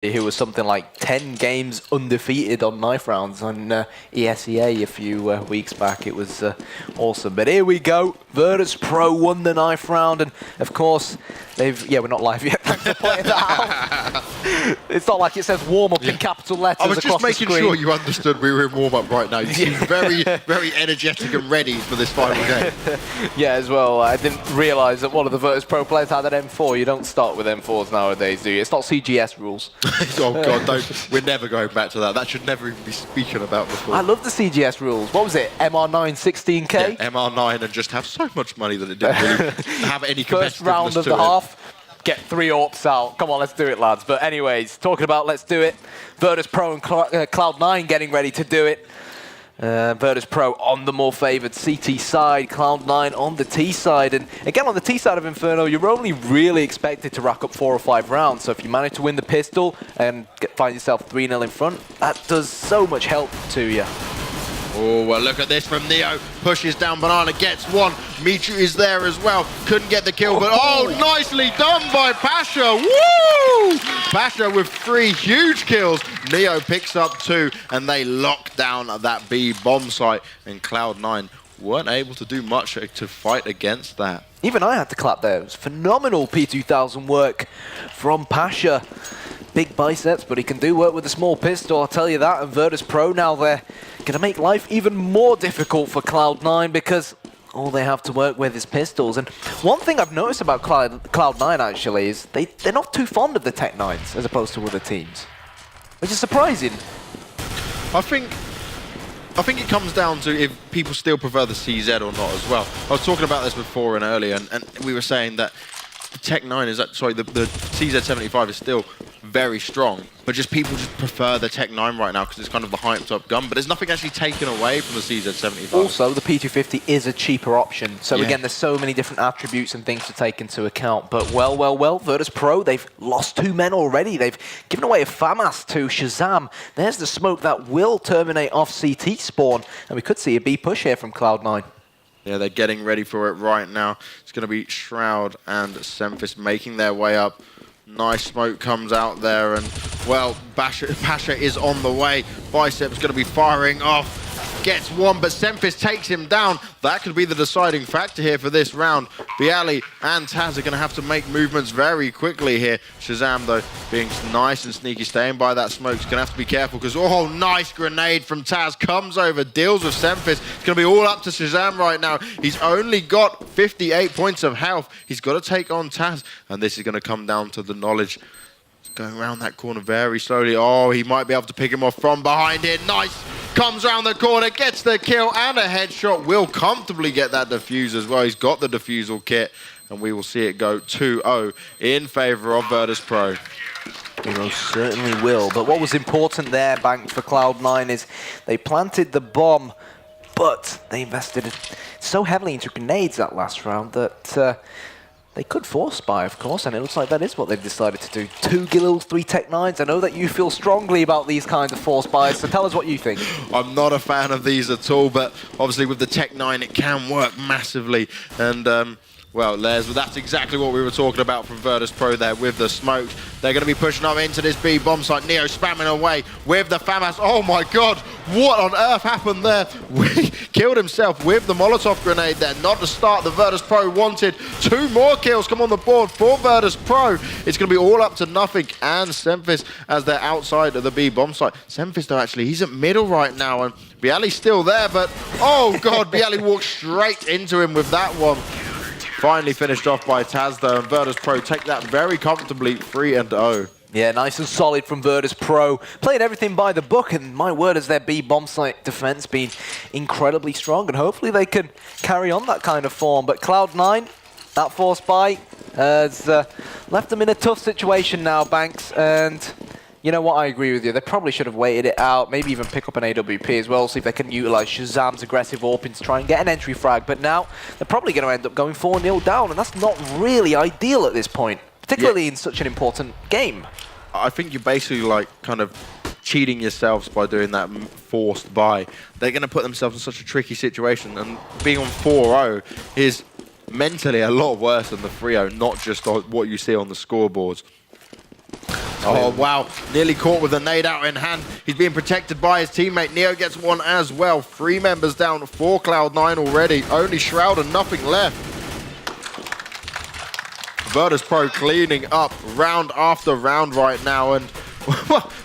who was something like 10 games undefeated on knife rounds on ESEA a few weeks back. It was awesome. But here we go. Virtus.pro won the knife round, and of course, we're not live yet. Thanks for pointing that out. It's not like it says warm-up in capital letters across the screen. I was just making sure you understood we were in warm-up right now. You seem very, very energetic and ready for this final game. Yeah, as well. I didn't realise that one of the Virtus.pro players had an M4. You don't start with M4s nowadays, do you? It's not CGS rules. Oh God, don't. We're never going back to that. That should never even be speaking about before. I love the CGS rules. What was it? MR9 16K? Yeah, MR9 and just have so much money that it didn't really have any competitiveness to it. First round of the half, get 3 AWPs out. Come on, let's do it, lads. But anyways, talking about let's do it. Virtus.pro and Cloud9 getting ready to do it. Virtus.pro on the more favoured CT side, Cloud9 on the T side. And again, on the T side of Inferno, you're only really expected to rack up 4 or 5 rounds. So if you manage to win the pistol and find yourself 3-0 in front, that does so much help to you. Oh, well, look at this from Neo. Pushes down Banana, gets one. Michu is there as well. Couldn't get the kill, but nicely done by Pasha. Woo! Pasha with 3 huge kills. Neo picks up 2, and they lock down that B bomb site. And Cloud9 weren't able to do much to fight against that. Even I had to clap there. It was phenomenal P2000 work from Pasha. Big biceps, but he can do work with a small pistol, I'll tell you that. And Virtus.pro now, they're going to make life even more difficult for Cloud9 because all they have to work with is pistols. And one thing I've noticed about Cloud9 actually is they're not too fond of the Tech 9s as opposed to other teams, which is surprising. I think it comes down to if people still prefer the CZ or not as well. I was talking about this before and earlier, and we were saying that the Tech 9 is, sorry, the CZ75 is still very strong, but people just prefer the Tech 9 right now because it's kind of the hyped up gun, but there's nothing actually taken away from the CZ75. Also, the P250 is a cheaper option, so again, there's so many different attributes and things to take into account. But well, Virtus.pro, they've lost 2 men already. They've given away a FAMAS to Shazam. There's the smoke that will terminate off CT spawn, and we could see a B push here from Cloud9. Yeah, they're getting ready for it right now. It's going to be Shroud and Semphis making their way up. Nice smoke comes out there, and, well, Pasha is on the way. Bicep's going to be firing off. Gets one, but Semphis takes him down. That could be the deciding factor here for this round. Bialy and Taz are going to have to make movements very quickly here. Shazam, though, being nice and sneaky, staying by that smoke. He's going to have to be careful because, nice grenade from Taz. Comes over, deals with Semphis. It's going to be all up to Shazam right now. He's only got 58 points of health. He's got to take on Taz, and this is going to come down to the knowledge. He's going around that corner very slowly. He might be able to pick him off from behind here. Nice. Comes around the corner, gets the kill and a headshot. Will comfortably get that defuse as well. He's got the defusal kit, and we will see it go 2-0 in favour of Virtus.pro. He most certainly will. But what was important there, Bank, for Cloud9 is they planted the bomb, but they invested so heavily into grenades that last round that they could force spy, of course, and it looks like that is what they've decided to do. 2 Gills, 3 Tech 9s. I know that you feel strongly about these kinds of force buys, so tell us what you think. I'm not a fan of these at all, but obviously with the Tech 9 it can work massively. And well, that's exactly what we were talking about from Virtus.pro there with the smokes. They're going to be pushing up into this B bomb site. Neo spamming away with the FAMAS. Oh my God, what on earth happened there? He killed himself with the Molotov grenade there. Not the start the Virtus.pro wanted. 2 more kills come on the board for Virtus.pro. It's going to be all up to nothing. And Semphis as they're outside of the B bomb site. Semphis though, actually, he's at middle right now, and Bialy's still there, but oh God, Bialy walked straight into him with that one. Finally finished off by Taz though, and Virtus.pro take that very comfortably 3-0. Yeah, nice and solid from Virtus.pro. Playing everything by the book, and my word, has their B bomb site defense been incredibly strong, and hopefully they can carry on that kind of form. But Cloud9, that force buy has left them in a tough situation now, Banks, and you know what, I agree with you. They probably should have waited it out, maybe even pick up an AWP as well, see if they can utilize Shazam's aggressive AWP to try and get an entry frag. But now they're probably going to end up going 4-0 down, and that's not really ideal at this point, particularly in such an important game. I think you're basically like kind of cheating yourselves by doing that forced buy. They're going to put themselves in such a tricky situation, and being on 4-0 is mentally a lot worse than the 3-0, not just what you see on the scoreboards. Oh, wow. Nearly caught with a nade out in hand. He's being protected by his teammate. Neo gets one as well. 3 members down for Cloud9 already. Only Shroud and nothing left. Virtus.pro cleaning up round after round right now. And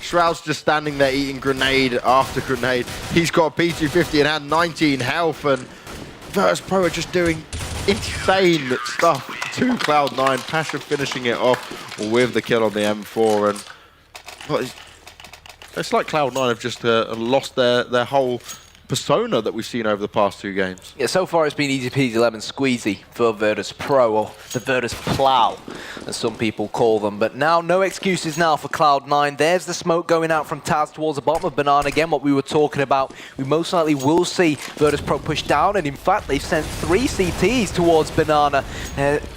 Shroud's just standing there eating grenade after grenade. He's got a P250 in hand, 19 health. And Virtus.pro are just doing insane stuff to Cloud9. Pasha finishing it off with the kill on the M4, and well, it's like Cloud9 have just lost their whole persona that we've seen over the past 2 games. Yeah, so far it's been easy peasy lemon squeezy for Virtus.pro, or the Virtus.plow, as some people call them. But now, no excuses now for Cloud9. There's the smoke going out from Taz towards the bottom of Banana. Again, what we were talking about, we most likely will see Virtus.pro push down, and in fact, they've sent 3 CTs towards Banana,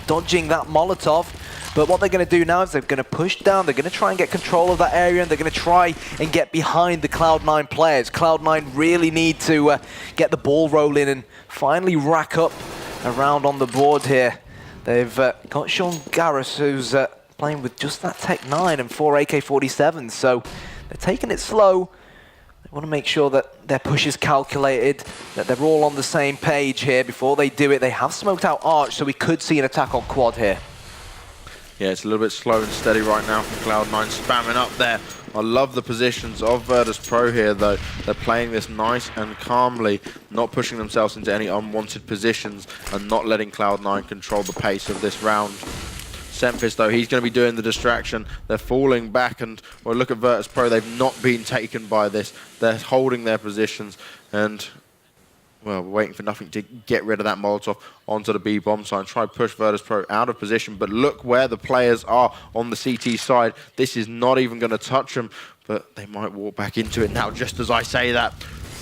dodging that Molotov. But what they're going to do now is they're going to push down, they're going to try and get control of that area, and they're going to try and get behind the Cloud9 players. Cloud9 really need to get the ball rolling and finally rack up a round on the board here. They've got Sean Garris, who's playing with just that Tech 9 and 4 AK-47s, so they're taking it slow. They want to make sure that their push is calculated, that they're all on the same page here before they do it. They have smoked out Arch, so we could see an attack on Quad here. Yeah, it's a little bit slow and steady right now from Cloud9, spamming up there. I love the positions of Virtus.pro here, though. They're playing this nice and calmly, not pushing themselves into any unwanted positions and not letting Cloud9 control the pace of this round. Semfis, though, he's going to be doing the distraction. They're falling back, and well, look at Virtus.pro. They've not been taken by this. They're holding their positions, and well, we're waiting for nothing to get rid of that Molotov onto the B bomb side, try to push Virtus.pro out of position. But look where the players are on the CT side. This is not even going to touch them, but they might walk back into it now just as I say that.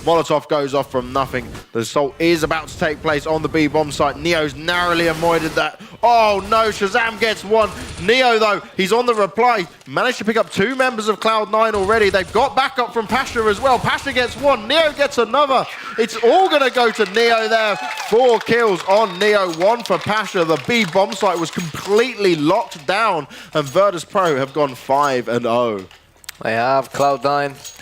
Molotov goes off from nothing. The assault is about to take place on the B bomb site. Neo's narrowly avoided that. Oh no, Shazam gets one. Neo, though, he's on the reply. Managed to pick up 2 members of Cloud9 already. They've got backup from Pasha as well. Pasha gets one, Neo gets another. It's all going to go to Neo there. 4 kills on Neo, 1 for Pasha. The B bomb site was completely locked down, and Virtus.pro have gone 5-0. They have. Cloud9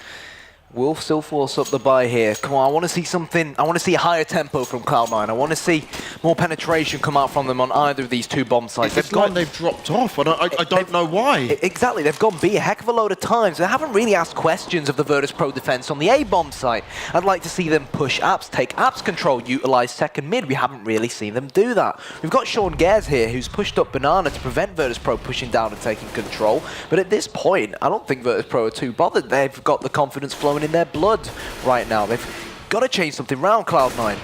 will still force up the buy here. Come on, I want to see something. I want to see a higher tempo from Cloud9. I want to see more penetration come out from them on either of these 2 bomb sites. They've dropped off. I don't know why. Exactly. They've gone B a heck of a load of times. They haven't really asked questions of the Virtus.pro defense on the A bomb site. I'd like to see them push apps, take apps control, utilize second mid. We haven't really seen them do that. We've got Sean Gares here, who's pushed up Banana to prevent Virtus.pro pushing down and taking control. But at this point, I don't think Virtus.pro are too bothered. They've got the confidence flowing in their blood right now. They've got to change something around Cloud9.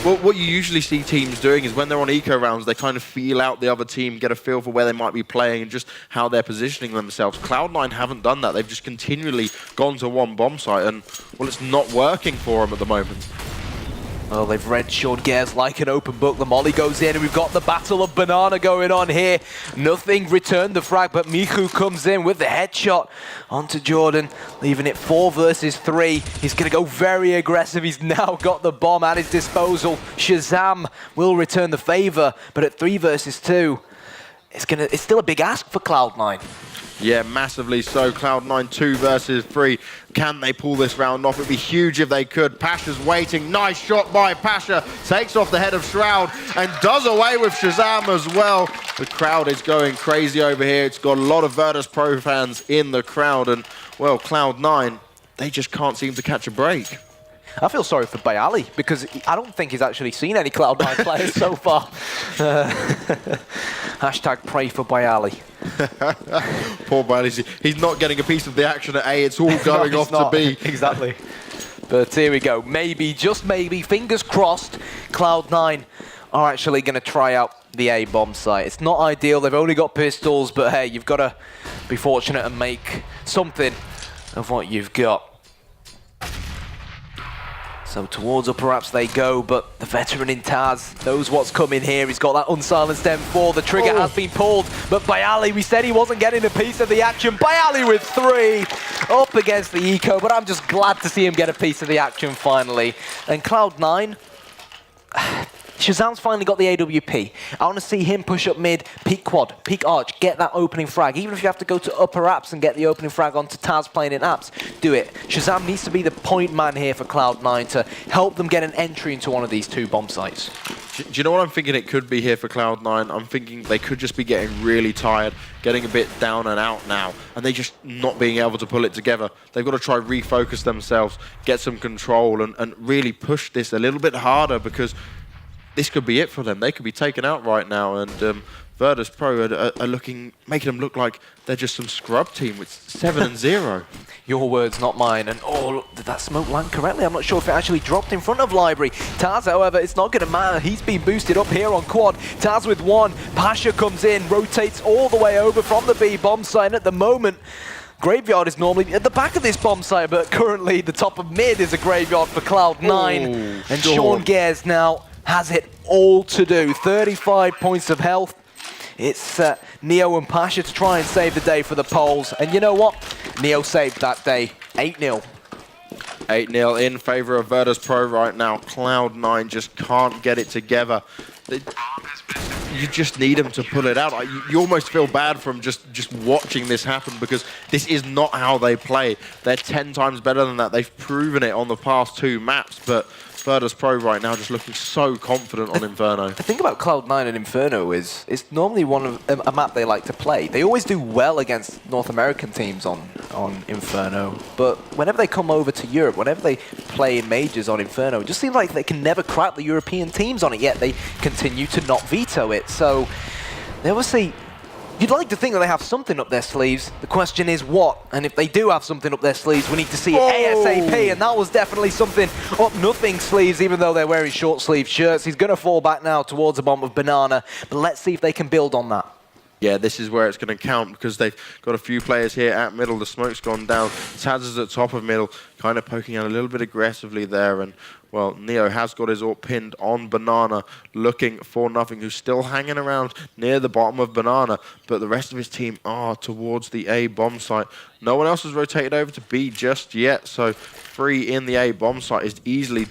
Well, what you usually see teams doing is when they're on eco rounds, they kind of feel out the other team, get a feel for where they might be playing and just how they're positioning themselves. Cloud9 haven't done that. They've just continually gone to one bomb site, and well, it's not working for them at the moment. Well, they've read Sean Gares like an open book. The molly goes in, and we've got the battle of Banana going on here. Nothing returned the frag, but Miku comes in with the headshot onto Jordan, leaving it 4 versus 3. He's going to go very aggressive. He's now got the bomb at his disposal. Shazam will return the favor, but at 3 versus 2, it's still a big ask for Cloud9. Yeah, massively so. Cloud9 2 versus 3. Can they pull this round off? It'd be huge if they could. Pasha's waiting. Nice shot by Pasha. Takes off the head of Shroud and does away with Shazam as well. The crowd is going crazy over here. It's got a lot of Virtus.pro fans in the crowd. And, well, Cloud9, they just can't seem to catch a break. I feel sorry for Bayali because I don't think he's actually seen any Cloud9 players so far. Hashtag pray for Bayali. Poor Bayali. He's not getting a piece of the action at A. It's all going off to B. Exactly. But here we go. Maybe, just maybe, fingers crossed, Cloud9 are actually going to try out the A bomb site. It's not ideal. They've only got pistols, but hey, you've got to be fortunate and make something of what you've got. So towards upper apps they go, but the veteran in Taz knows what's coming here. He's got that unsilenced M4. The trigger has been pulled, but Bayali, we said he wasn't getting a piece of the action. Bayali with 3 up against the eco, but I'm just glad to see him get a piece of the action finally. And Cloud9, Shazam's finally got the AWP. I want to see him push up mid, peek quad, peek arch, get that opening frag. Even if you have to go to upper apps and get the opening frag onto Taz playing in apps, do it. Shazam needs to be the point man here for Cloud9 to help them get an entry into one of these 2 bomb sites. Do you know what I'm thinking it could be here for Cloud9? I'm thinking they could just be getting really tired, getting a bit down and out now, and they just not being able to pull it together. They've got to try refocus themselves, get some control, and really push this a little bit harder, because this could be it for them. They could be taken out right now, and Virtus.pro are looking, making them look like they're just some scrub team with 7-0. Your words, not mine. And oh, did that smoke land correctly? I'm not sure if it actually dropped in front of Library. Taz, however, it's not going to matter. He's been boosted up here on quad. Taz with 1. Pasha comes in, rotates all the way over from the B bomb site. At the moment, Graveyard is normally at the back of this bomb site, but currently the top of mid is a graveyard for Cloud9. And Sean Gares now has it all to do. 35 points of health. It's Neo and Pasha to try and save the day for the Poles. And you know what? Neo saved that day. 8-0. 8-0 in favor of Virtus.pro right now. Cloud9 just can't get it together. You just need them to pull it out. You almost feel bad from just watching this happen, because this is not how they play. They're 10 times better than that. They've proven it on the past 2 maps, but Virtus.pro right now just looking so confident on Inferno. The thing about Cloud9 and Inferno is it's normally one of a map they like to play. They always do well against North American teams on Inferno, but whenever they come over to Europe, whenever they play in majors on Inferno, it just seems like they can never crack the European teams on it, yet they continue to not veto it. So they obviously, you'd like to think that they have something up their sleeves. The question is what? And if they do have something up their sleeves, we need to see it ASAP. And that was definitely something up nothing sleeves, even though they're wearing short sleeve shirts. He's going to fall back now towards a bomb of Banana. But let's see if they can build on that. Yeah, this is where it's going to count, because they've got a few players here at middle. The smoke's gone down. Taz is at top of middle, kind of poking out a little bit aggressively there. And, well, Neo has got his ult pinned on Banana, looking for nothing, who's still hanging around near the bottom of Banana. But the rest of his team are towards the A bomb site. No one else has rotated over to B just yet, so 3 in the A bomb site is easily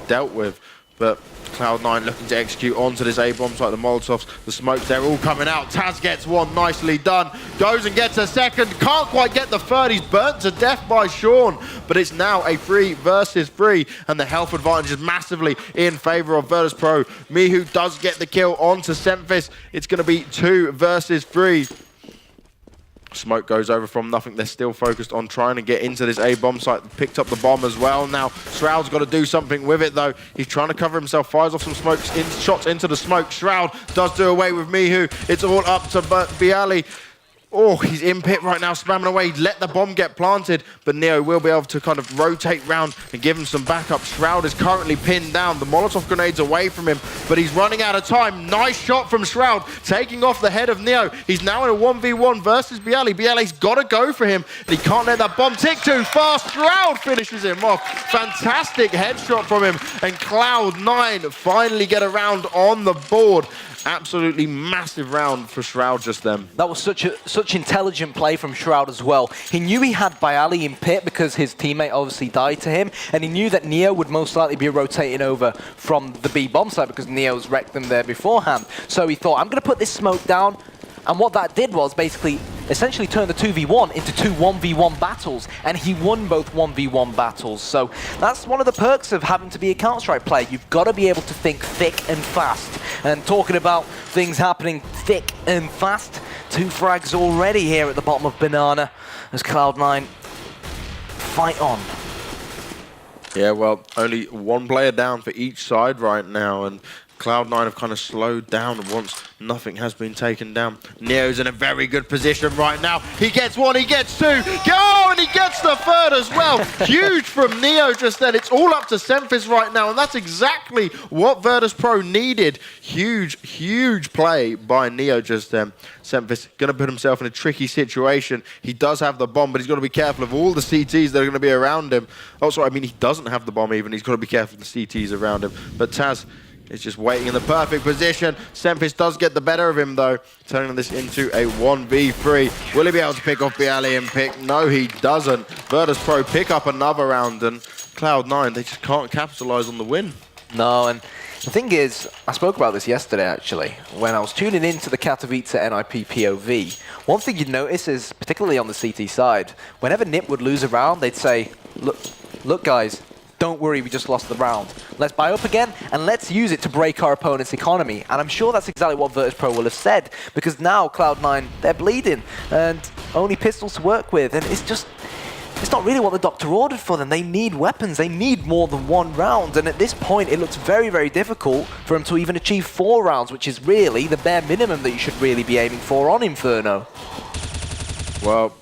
dealt with. But Cloud9 looking to execute onto this A bomb site. The Molotovs, the smokes, they're all coming out. Taz gets 1, nicely done. Goes and gets a 2nd. Can't quite get the 3rd. He's burnt to death by Sean. But it's now a 3 versus 3. And the health advantage is massively in favor of Virtus.pro. Mihu does get the kill onto Semphis. It's going to be 2 versus 3. Smoke goes over from nothing. They're still focused on trying to get into this A bomb site. Picked up the bomb as well. Now Shroud's got to do something with it though. He's trying to cover himself. Fires off some shots into the smoke. Shroud does do away with Mihu. It's all up to Bialy. Oh, he's in pit right now, spamming away. Let the bomb get planted, but Neo will be able to kind of rotate round and give him some backup. Shroud is currently pinned down. The Molotov grenade's away from him, but he's running out of time. Nice shot from Shroud, taking off the head of Neo. He's now in a 1v1 versus Bialy. Bialy's got to go for him, and he can't let that bomb tick too fast. Shroud finishes him off. Fantastic headshot from him, and Cloud9 finally get around on the board. Absolutely massive round for Shroud just then. That was such intelligent play from Shroud as well. He knew he had Bialy in pit because his teammate obviously died to him, and he knew that Neo would most likely be rotating over from the B bomb site because Neo's wrecked them there beforehand. So he thought, I'm going to put this smoke down. And what that did was basically essentially turn the 2v1 into 2 1v1 battles, and he won both 1v1 battles. So that's one of the perks of having to be a Counter-Strike player. You've got to be able to think thick and fast. And talking about things happening thick and fast, 2 frags already here at the bottom of Banana as Cloud9 fight on. Yeah, well, only 1 player down for each side right now, and Cloud9 have kind of slowed down once nothing has been taken down. Neo's in a very good position right now. He gets 1, he gets 2. Go! And he gets the 3rd as well. Huge from Neo just then. It's all up to Semphis right now, and that's exactly what Virtus.pro needed. Huge play by Neo just then. Semphis going to put himself in a tricky situation. He does have the bomb, but he's got to be careful of all the CTs that are going to be around him. Oh, sorry, I mean, he doesn't have the bomb even. He's got to be careful of the CTs around him. But Taz is just waiting in the perfect position. Semphis does get the better of him though, turning this into a 1v3. Will he be able to pick off Bialy and pick? No, he doesn't. Virtus.pro pick up another round, and Cloud9, they just can't capitalize on the win. No, and The thing is, I spoke about this yesterday actually, when I was tuning into the Katowice NIP POV. One thing you'd notice is, particularly on the CT side, whenever NIP would lose a round, they'd say, look guys, don't worry, we just lost the round. Let's buy up again, and let's use it to break our opponent's economy. And I'm sure that's exactly what Virtus.pro will have said, because now Cloud9, they're bleeding, and only pistols to work with, and it's not really what the doctor ordered for them. They need weapons, they need more than one round, and at this point it looks very, very difficult for them to even achieve 4 rounds, which is really the bare minimum that you should really be aiming for on Inferno. Well,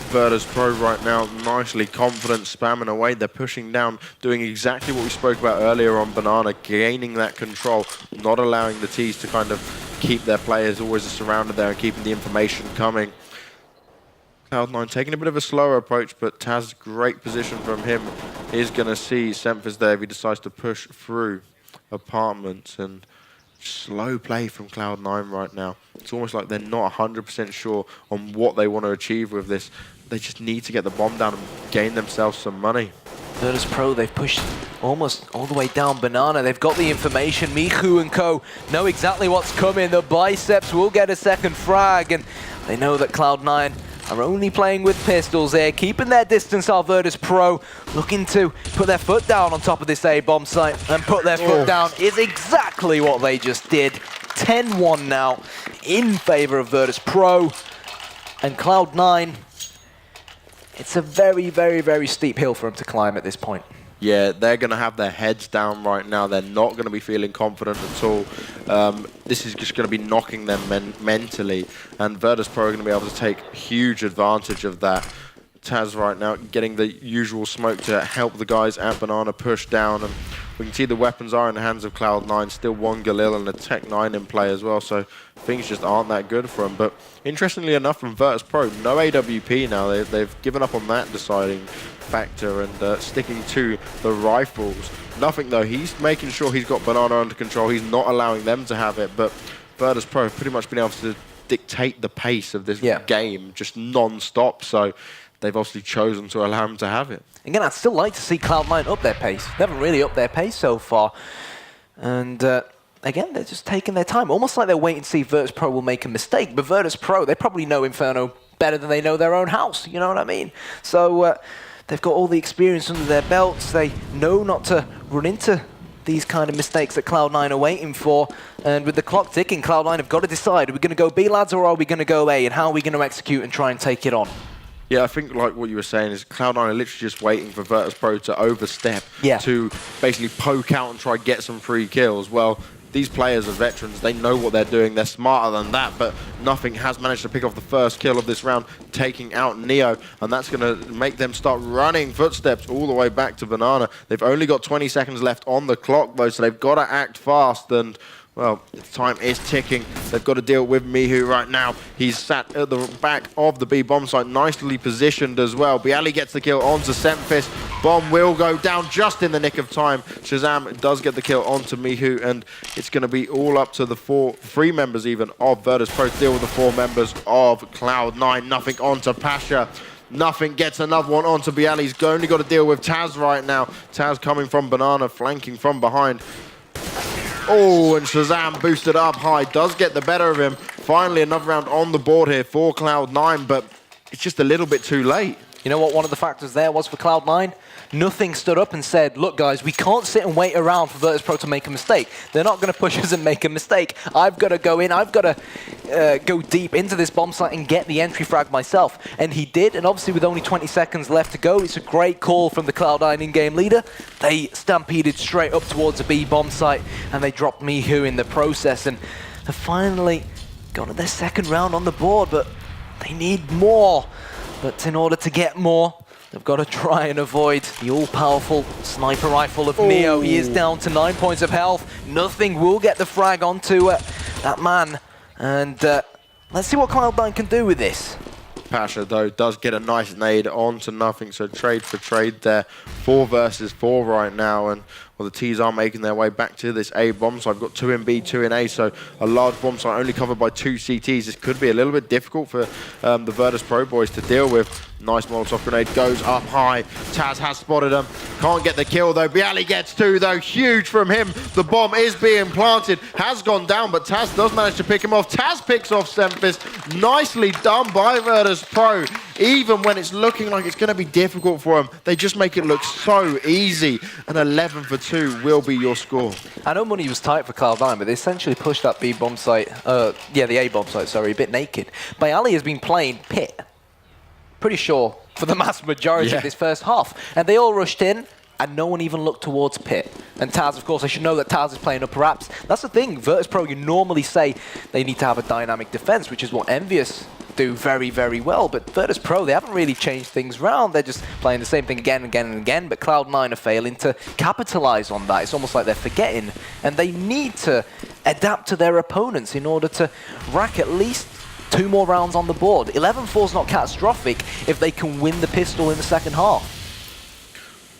Virtus.pro right now, nicely confident, spamming away. They're pushing down, doing exactly what we spoke about earlier on Banana, gaining that control, not allowing the T's to kind of keep their players always surrounded there and keeping the information coming. Cloud9 taking a bit of a slower approach, but Taz, great position from him. He's going to see Semphis there if he decides to push through apartments, and slow play from Cloud9 right now. It's almost like they're not 100% sure on what they want to achieve with this. They just need to get the bomb down and gain themselves some money. Virtus.pro, they've pushed almost all the way down Banana. They've got the information. Mihu and co know exactly what's coming. The Biceps will get a second frag, and they know that Cloud9 are only playing with pistols here, keeping their distance. Are Virtus.pro looking to put their foot down on top of this A-bomb site, and put their foot down is exactly what they just did. 10-1 now in favor of Virtus.pro, and Cloud9, it's a very, very, very steep hill for them to climb at this point. Yeah, they're going to have their heads down right now. They're not going to be feeling confident at all. This is just going to be knocking them mentally, and Virtus.pro are going to be able to take huge advantage of that. Taz right now getting the usual smoke to help the guys at Banana push down, and we can see the weapons are in the hands of Cloud9. Still one Galil and a Tech 9 in play as well, so things just aren't that good for them. But interestingly enough, from Virtus.pro, no AWP now. They've given up on that deciding factor and sticking to the rifles. Nothing though, he's making sure he's got Banana under control. He's not allowing them to have it, but Virtus.pro have pretty much been able to dictate the pace of this game just non-stop, so they've obviously chosen to allow him to have it. Again, I'd still like to see Cloud9 up their pace. They haven't really upped their pace so far. And again, they're just taking their time. Almost like they're waiting to see if Virtus.pro will make a mistake. But Virtus.pro, they probably know Inferno better than they know their own house. You know what I mean? So they've got all the experience under their belts. They know not to run into these kind of mistakes that Cloud9 are waiting for. And with the clock ticking, Cloud9 have got to decide, are we going to go B, lads, or are we going to go A? And how are we going to execute and try and take it on? Yeah, I think like what you were saying is Cloud9 are literally just waiting for Virtus.pro to overstep, to basically poke out and try get some free kills. Well, these players are veterans, they know what they're doing, they're smarter than that, but nothing has managed to pick off the first kill of this round, taking out Neo, and that's going to make them start running footsteps all the way back to Banana. They've only got 20 seconds left on the clock though, so they've got to act fast, and well, time is ticking. They've got to deal with Mihu right now. He's sat at the back of the B bomb site, nicely positioned as well. Bialy gets the kill onto Semphis. Bomb will go down just in the nick of time. Shazam does get the kill onto Mihu, and it's going to be all up to the three members even of Virtus.pro to deal with the 4 members of Cloud9. Nothing onto Pasha. Nothing gets another one onto Bialy. He's only got to deal with Taz right now. Taz coming from Banana, flanking from behind. Oh, and Shazam boosted up high, does get the better of him. Finally, another round on the board here for Cloud9, but it's just a little bit too late. You know what one of the factors there was for Cloud9? Nothing stood up and said, look guys, we can't sit and wait around for Virtus.pro to make a mistake. They're not going to push us and make a mistake. I've got to go in, I've got to go deep into this bomb site and get the entry frag myself. And he did, and obviously with only 20 seconds left to go, it's a great call from the Cloud9 in-game leader. They stampeded straight up towards a B bomb site, and they dropped Mihu in the process, and have finally got their second round on the board, but they need more. But in order to get more, they've got to try and avoid the all-powerful sniper rifle of Neo. He is down to 9 points of health. Nothing will get the frag onto that man. And let's see what Cloud9 can do with this. Pasha, though, does get a nice nade onto Nothing, so trade for trade there. 4 versus 4 right now, and well, the T's are making their way back to this A bomb, so I've got 2 in B, 2 in A, so a large bomb site only covered by 2 CTs. This could be a little bit difficult for the Virtus.pro boys to deal with. Nice Molotov grenade goes up high. Taz has spotted him. Can't get the kill though. Bialy gets 2 though. Huge from him. The bomb is being planted. Has gone down, but Taz does manage to pick him off. Taz picks off Semphis. Nicely done by Virtus.pro. Even when it's looking like it's going to be difficult for him, they just make it look so easy. An 11 for 2 will be your score. I know money was tight for Cloud9, but they essentially pushed that B bomb site, the A bomb site, sorry, a bit naked. Bialy has been playing pit, pretty sure, for the mass majority of this first half. And they all rushed in, and no one even looked towards pit. And Taz, of course, I should know that Taz is playing upper apps. That's the thing, Virtus.pro, you normally say they need to have a dynamic defense, which is what Envious do very, very well. But Virtus.pro, they haven't really changed things around. They're just playing the same thing again and again and again. But Cloud9 are failing to capitalize on that. It's almost like they're forgetting. And they need to adapt to their opponents in order to rack at least 2 more rounds on the board. 11-4 is not catastrophic if they can win the pistol in the second half.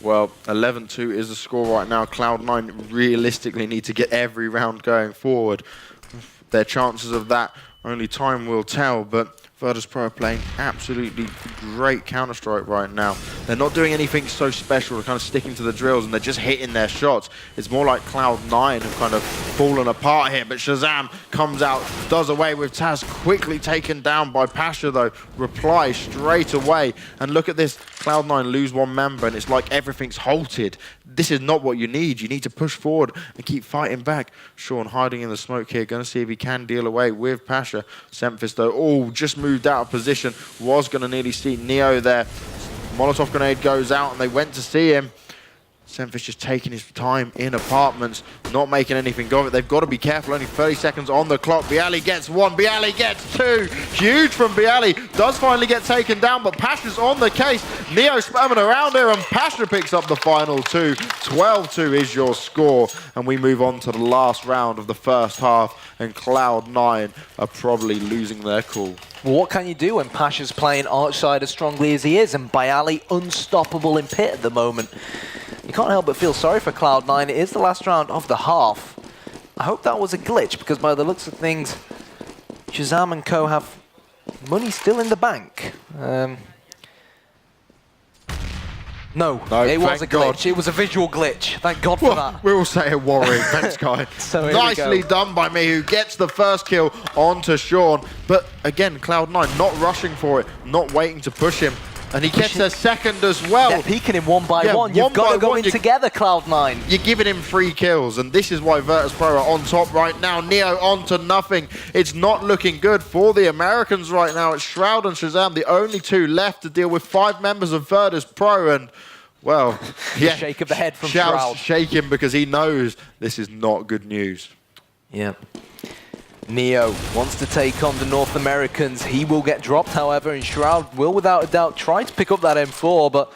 Well, 11-2 is the score right now. Cloud9 realistically need to get every round going forward. Their chances of that, only time will tell, but Virtus.pro are playing absolutely great Counter-Strike right now. They're not doing anything so special. They're kind of sticking to the drills and they're just hitting their shots. It's more like Cloud9 have kind of fallen apart here, but Shazam comes out, does away with Taz, quickly taken down by Pasha though. Reply straight away. And look at this, Cloud9 lose 1 member and it's like everything's halted. This is not what you need. You need to push forward and keep fighting back. Sean hiding in the smoke here, going to see if he can deal away with Pasha. Semphis though, just moved out of position, was going to nearly see Neo there. Molotov grenade goes out and they went to see him. Semphis just taking his time in apartments, not making anything of it. They've got to be careful, only 30 seconds on the clock. Bialy gets 1, Bialy gets 2. Huge from Bialy, does finally get taken down, but Pasha's on the case. Neo spamming around here and Pasha picks up the final 2. 12-2 is your score, and we move on to the last round of the first half, and Cloud9 are probably losing their cool. Well, what can you do when Pasha's playing Archside as strongly as he is, and Bialy unstoppable in pit at the moment? You can't help but feel sorry for Cloud9. It is the last round of the half. I hope that was a glitch, because by the looks of things, Shazam and co have money still in the bank. No, it was a glitch. God. It was a visual glitch. Thank God for that. We will say it worrying. Thanks, Guy. So nicely done by me, who gets the first kill onto Sean. But again, Cloud9 not rushing for it, not waiting to push him. And he gets a second as well. They're peeking him 1 by 1. You've got to go in together, Cloud9. You're giving him 3 kills, and this is why Virtus.pro are on top right now. Neo on to nothing. It's not looking good for the Americans right now. It's Shroud and Shazam, the only 2 left to deal with 5 members of Virtus.pro, and well, yeah, shake of the head from Shroud. Shaking because he knows this is not good news. Yeah. Neo wants to take on the North Americans. He will get dropped, however, and Shroud will, without a doubt, try to pick up that M4, but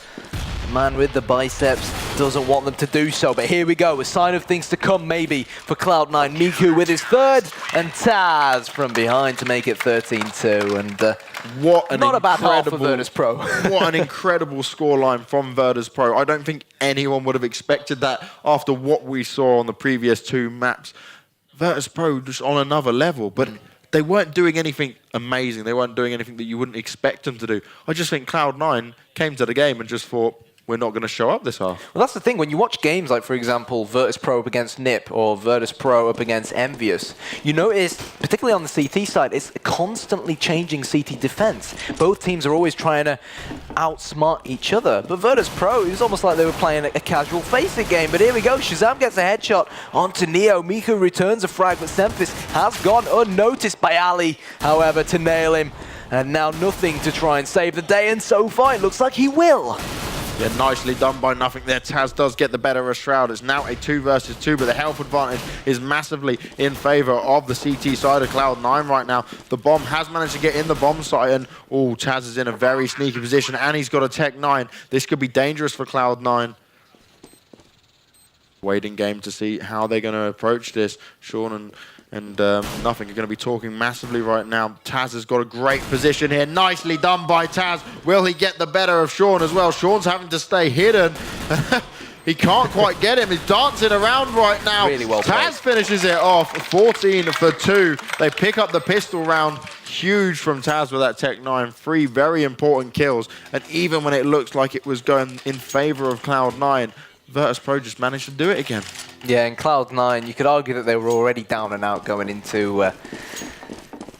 the man with the biceps doesn't want them to do so. But here we go, a sign of things to come, maybe, for Cloud9. Miku with his 3rd, and Taz from behind to make it 13-2. And not a bad half for Virtus.pro. What an incredible scoreline from Virtus.pro. I don't think anyone would have expected that after what we saw on the previous 2 maps. Virtus.pro just on another level, but they weren't doing anything amazing. They weren't doing anything that you wouldn't expect them to do. I just think Cloud9 came to the game and just thought, we're not going to show up this half. Well, that's the thing. When you watch games like, for example, Virtus.pro up against NiP or Virtus.pro up against Envious, you notice, particularly on the CT side, it's a constantly changing CT defense. Both teams are always trying to outsmart each other. But Virtus.pro, it was almost like they were playing a casual face-it game. But here we go. Shazam gets a headshot onto Neo. Miku returns a frag, but Semphis has gone unnoticed by Ali, however, to nail him. And now nothing to try and save the day. And so far, it looks like he will. Yeah, nicely done by nothing there. Taz does get the better of Shroud. It's now a 2 versus 2, but the health advantage is massively in favor of the CT side of Cloud9 right now. The bomb has managed to get in the bomb site, and Taz is in a very sneaky position, and he's got a Tech 9. This could be dangerous for Cloud9. Waiting game to see how they're going to approach this. Sean and nothing are going to be talking massively right now. Taz has got a great position here. Nicely done by Taz. Will he get the better of Sean as well? Sean's having to stay hidden. He can't quite get him. He's dancing around right now. Really well played. Taz finishes it off, 14 for 2. They pick up the pistol round. Huge from Taz with that Tech 9. 3 very important kills. And even when it looks like it was going in favor of Cloud9, Virtus.pro just managed to do it again. Yeah, and Cloud9, you could argue that they were already down and out going into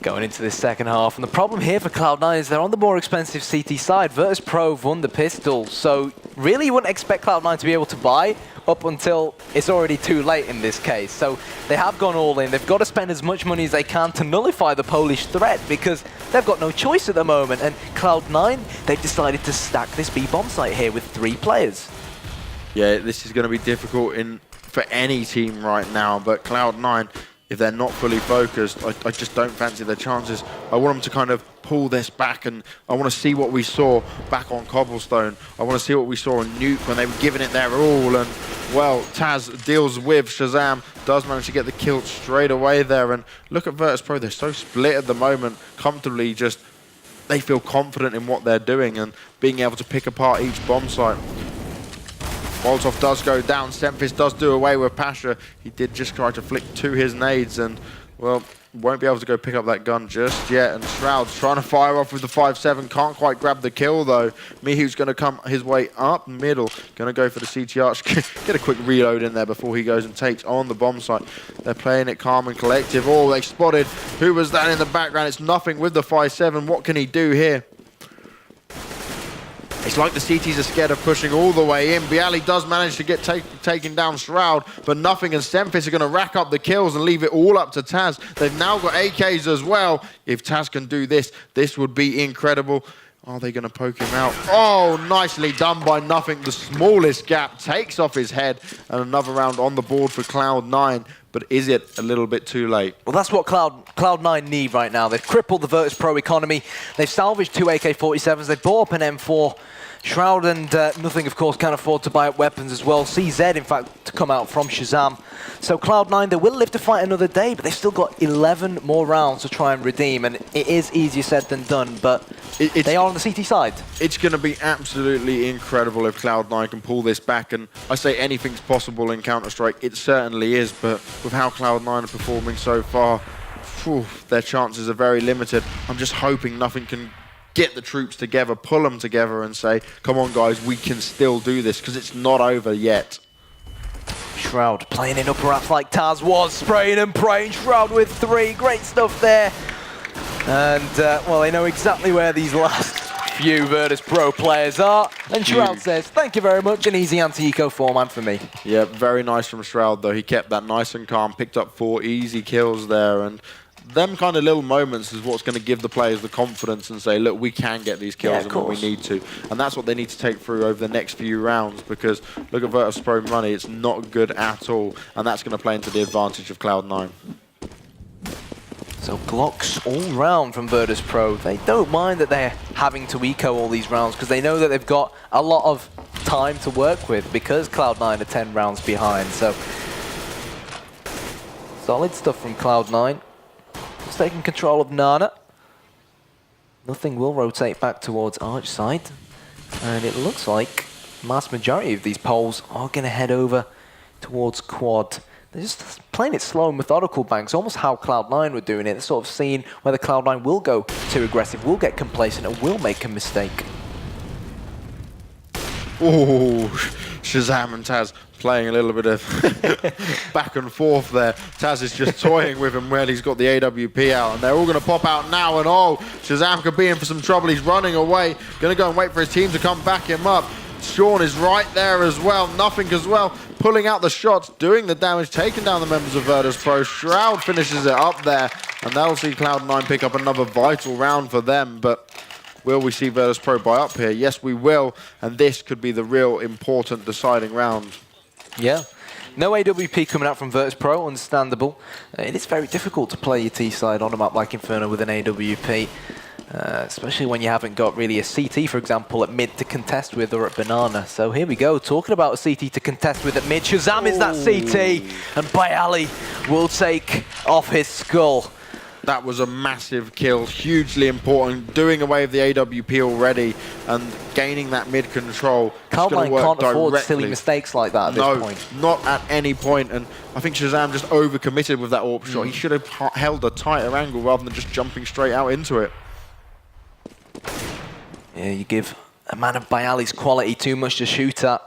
this second half. And the problem here for Cloud9 is they're on the more expensive CT side. Virtus.pro won the pistol, so really you wouldn't expect Cloud9 to be able to buy up until it's already too late in this case. So they have gone all in. They've got to spend as much money as they can to nullify the Polish threat because they've got no choice at the moment. And Cloud9, they've decided to stack this B-bomb site here with 3 players. Yeah, this is going to be difficult for any team right now, but Cloud9, if they're not fully focused, I just don't fancy their chances. I want them to kind of pull this back, and I want to see what we saw back on Cobblestone. I want to see what we saw in Nuke when they were giving it their all, and, well, Taz deals with Shazam, does manage to get the kill straight away there, and look at Virtus.pro, they're so split at the moment, comfortably just, they feel confident in what they're doing and being able to pick apart each bomb site. Molotov does go down. Semfis does do away with Pasha. He did just try to flick 2 his nades and, well, won't be able to go pick up that gun just yet. And Shroud's trying to fire off with the 5-7. Can't quite grab the kill, though. Mihu's going to come his way up middle. Going to go for the CT arch. Get a quick reload in there before he goes and takes on the bomb site. They're playing it calm and collective. Oh, they spotted. Who was that in the background? It's nothing with the 5-7. What can he do here? It's like the CTs are scared of pushing all the way in. Bialy does manage to get taken down Shroud, but nothing, and Semfis are going to rack up the kills and leave it all up to Taz. They've now got AKs as well. If Taz can do this, this would be incredible. Are they going to poke him out? Oh, nicely done by Nothing. The smallest gap takes off his head, and another round on the board for Cloud9. But is it a little bit too late? Well, that's what Cloud9 need right now. They've crippled the Virtus.pro economy. They've salvaged 2 AK-47s. They've bought up an M4. Shroud and Nothing, of course, can't afford to buy up weapons as well. CZ, in fact, to come out from Shazam. So Cloud9, they will live to fight another day, but they've still got 11 more rounds to try and redeem. And it is easier said than done, but they are on the CT side. It's going to be absolutely incredible if Cloud9 can pull this back. And I say anything's possible in Counter-Strike. It certainly is, but with how Cloud9 are performing so far, their chances are very limited. I'm just hoping Nothing can get the troops together, pull them together and say, come on guys, we can still do this, because it's not over yet. Shroud playing in upper ups like Taz was, spraying and praying. Shroud with 3, great stuff there. And, well, they know exactly where these last few Virtus.pro players are. And Shroud says, thank you very much, an easy anti-eco 4-man for me. Yeah, very nice from Shroud, though. He kept that nice and calm, picked up 4 easy kills there, and them kind of little moments is what's going to give the players the confidence and say, look, we can get these kills and when we need to. And that's what they need to take through over the next few rounds, because look at Virtus.pro money, it's not good at all. And that's going to play into the advantage of Cloud9. So blocks all round from Virtus.pro. They don't mind that they're having to eco all these rounds because they know that they've got a lot of time to work with because Cloud9 are 10 rounds behind. So solid stuff from Cloud9. Just taking control of Nana. Nothing will rotate back towards Arch side. And it looks like mass majority of these poles are going to head over towards Quad. They're just playing it slow and methodical, Banks, almost how Cloud9 were doing it. They're sort of seeing whether Cloud9 will go too aggressive, will get complacent, and will make a mistake. Oh, Shazam and Taz playing a little bit of back and forth there. Taz is just toying with him where he's got the AWP out, and they're all going to pop out now, and oh, Shazam could be in for some trouble. He's running away, going to go and wait for his team to come back him up. Sean is right there as well, Nothing as well, pulling out the shots, doing the damage, taking down the members of Virtus.pro. Shroud finishes it up there, and that'll see Cloud9 pick up another vital round for them, but will we see Virtus.pro buy up here? Yes, we will, and this could be the real important deciding round. Yeah. No AWP coming out from Virtus.pro, understandable. It is very difficult to play your T-side on a map like Inferno with an AWP, especially when you haven't got really a CT, for example, at mid to contest with or at Banana. So here we go, talking about a CT to contest with at mid. Shazam is that CT, and Bialy will take off his skull. That was a massive kill, hugely important. Doing away with the AWP already and gaining that mid control. Cloud9 can't afford silly mistakes like that at this point. Not at any point. And I think Shazam just overcommitted with that AWP shot. He should have held a tighter angle rather than just jumping straight out into it. Yeah, you give a man of Bayali's quality too much to shoot at.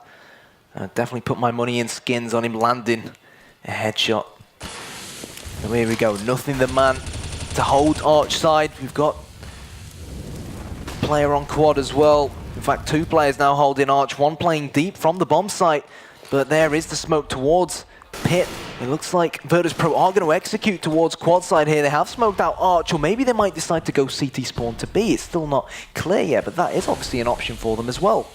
I'd definitely put my money in skins on him landing a headshot. And here we go, nothing the man to hold Arch side. We've got a player on quad as well. In fact, 2 players now holding Arch, 1 playing deep from the bomb site. But there is the smoke towards Pit. It looks like Virtus.pro are going to execute towards quad side here. They have smoked out Arch, or maybe they might decide to go CT spawn to B. It's still not clear yet, but that is obviously an option for them as well.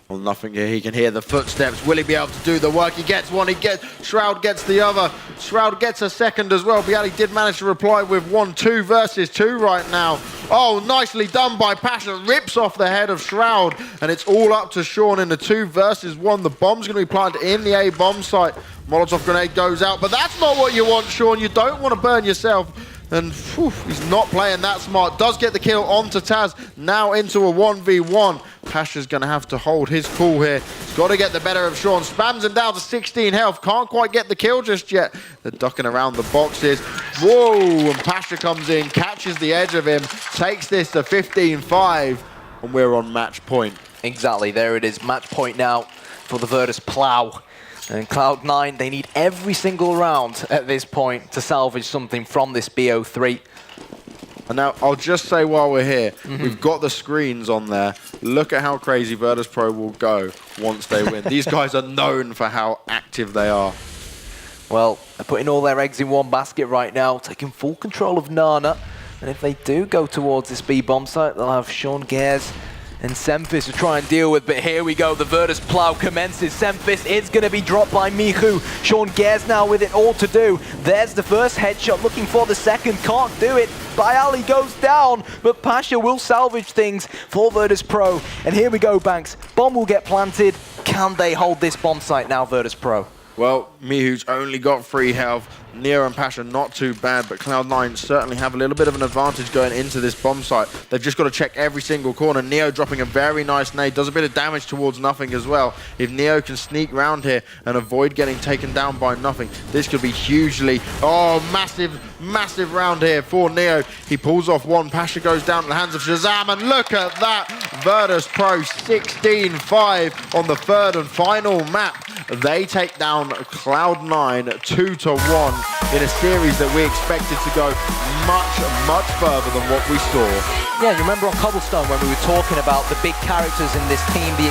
Well, nothing here. He can hear the footsteps. Will he be able to do the work? He gets one. Shroud gets the other. Shroud gets a second as well. Bialy did manage to reply with 1, 2 versus 2 right now. Oh, nicely done by Pasha. Rips off the head of Shroud. And it's all up to Sean in the 2 versus 1. The bomb's going to be planted in the A bomb site. Molotov grenade goes out. But that's not what you want, Sean. You don't want to burn yourself. And whew, he's not playing that smart. Does get the kill onto Taz. Now into a 1v1. Pasha's going to have to hold his cool here. He's got to get the better of Sean. Spams him down to 16 health. Can't quite get the kill just yet. They're ducking around the boxes. Whoa! And Pasha comes in, catches the edge of him, takes this to 15-5. And we're on match point. Exactly. There it is. Match point now for the Virtus Plow. And Cloud9, they need every single round at this point to salvage something from this BO3. And now, I'll just say while we're here, we've got the screens on there. Look at how crazy Virtus.pro will go once they win. These guys are known for how active they are. Well, they're putting all their eggs in one basket right now, taking full control of Nana. And if they do go towards this B bomb site, they'll have Sean Gares and Semphis to try and deal with, but here we go, the Virtus Plow commences. Semphis is going to be dropped by Mihu. Sean Gares now with it all to do. There's the first headshot, looking for the second, can't do it. Bialy goes down, but Pasha will salvage things for Virtus.pro. And here we go, Banks. Bomb will get planted. Can they hold this bomb site now, Virtus.pro? Well, Mihu's only got 3 health. Neo and Pasha not too bad, but Cloud9 certainly have a little bit of an advantage going into this bomb site. They've just got to check every single corner. Neo dropping a very nice nade, does a bit of damage towards Nothing as well. If Neo can sneak round here and avoid getting taken down by Nothing, this could be hugely... Oh, massive round here for Neo. He pulls off one, Pasha goes down to the hands of Shazam, and look at that! Virtus.pro 16-5 on the 3rd and final map. They take down Cloud9 2-1 in a series that we expected to go much further than what we saw. Yeah, you remember on Cobblestone when we were talking about the big characters in this team being